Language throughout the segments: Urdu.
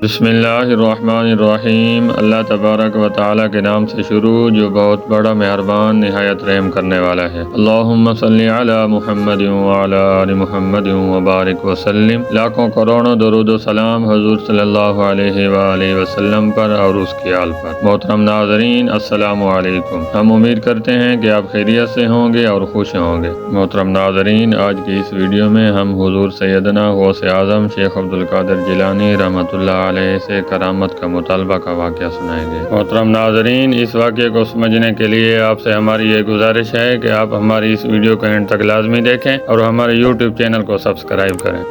بسم اللہ الرحمن الرحیم۔ اللہ تبارک و تعالیٰ کے نام سے شروع جو بہت بڑا مہربان نہایت رحم کرنے والا ہے۔ اللہم صلی علی محمد وعلی آل محمد وبارک وسلم۔ لاکھوں کروڑوں درود و سلام حضور صلی اللہ علیہ وآلہ وسلم پر اور اس کی آل پر۔ محترم ناظرین السلام علیکم۔ ہم امید کرتے ہیں کہ آپ خیریت سے ہوں گے اور خوش ہوں گے۔ محترم ناظرین، آج کی اس ویڈیو میں ہم حضور سیدنا غوث اعظم شیخ عبدالقادر جیلانی رحمۃ اللہ علیہ سے کرامت کا مطالبہ کا واقعہ سنائیں گے۔ محترم ناظرین، اس واقعے کو سمجھنے کے لیے آپ سے ہماری یہ گزارش ہے کہ آپ ہماری اس ویڈیو کو اینڈ تک لازمی دیکھیں اور ہمارے یوٹیوب چینل کو سبسکرائب کریں۔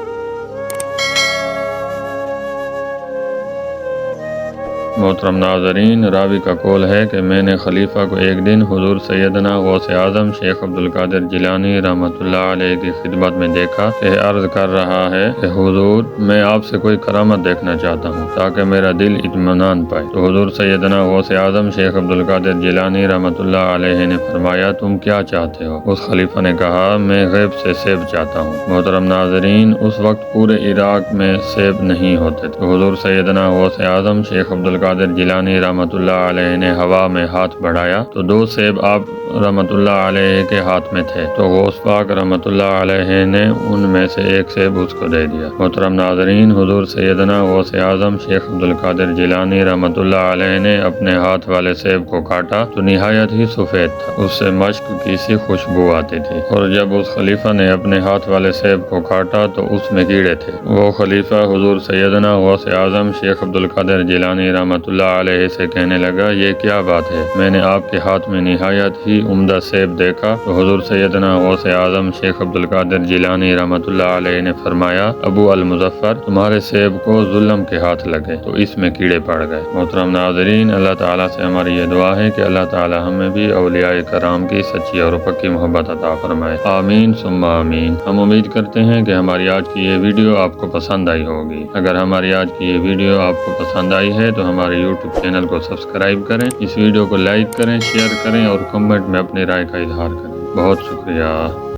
محترم ناظرین، راوی کا قول ہے کہ میں نے خلیفہ کو ایک دن حضور سیدنا غوث اعظم شیخ عبدالقادر جیلانی رحمۃ اللہ علیہ کی خدمت میں دیکھا کہ عرض کر رہا ہے کہ حضور، میں آپ سے کوئی کرامت دیکھنا چاہتا ہوں تاکہ میرا دل اطمینان پائے۔ تو حضور سیدنا غوث اعظم شیخ عبدالقادر جیلانی رحمۃ اللہ علیہ نے فرمایا، تم کیا چاہتے ہو؟ اس خلیفہ نے کہا، میں غیب سے سیب چاہتا ہوں۔ محترم ناظرین، اس وقت پورے عراق میں سیب نہیں ہوتے تھے۔ تو حضور سیدنا غوث اعظم شیخ عبدالقادر جیلانی رحمۃ اللہ علیہ نے ہوا میں ہاتھ بڑھایا تو 2 سیب آپ رحمۃ اللہ علیہ کے ہاتھ میں تھے، تو غوث پاک رحمۃ اللہ علیہ نے ان میں سے 1 سیب اس کو دے دیا۔ محترم ناظرین، حضور سیدنا غوث اعظم شیخ عبدالقادر جیلانی رحمۃ اللہ علیہ نے اپنے ہاتھ والے سیب کو کاٹا تو نہایت ہی سفید تھا، اس سے مشک کی سی خوشبو آتی تھی، اور جب اس خلیفہ نے اپنے ہاتھ والے سیب کو کاٹا تو اس میں کیڑے تھے۔ وہ خلیفہ حضور سیدنا غوث اعظم شیخ عبدالقادر جیلانی رحمۃ اللہ علیہ سے کہنے لگا، یہ کیا بات ہے؟ میں نے آپ کے ہاتھ میں نہایت ہی عمدہ سیب دیکھا۔ تو حضور سیدنا غوث اعظم شیخ عبدالقادر جیلانی رحمۃ اللہ علیہ نے فرمایا، ابو المظفر، تمہارے سیب کو ظلم کے ہاتھ لگے تو اس میں کیڑے پڑ گئے۔ محترم ناظرین، اللہ تعالیٰ سے ہماری یہ دعا ہے کہ اللہ تعالیٰ ہمیں بھی اولیاء کرام کی سچی اور پکی محبت عطا فرمائے۔ آمین ثم آمین۔ ہم امید کرتے ہیں کہ ہماری آج کی یہ ویڈیو آپ کو پسند آئی ہوگی۔ اگر ہماری آج کی یہ ویڈیو آپ کو پسند آئی ہے تو ہمارے یوٹیوب چینل کو سبسکرائب کریں، اس ویڈیو کو لائک کریں، شیئر کریں اور کمنٹ میں اپنی رائے کا اظہار کریں۔ بہت شکریہ۔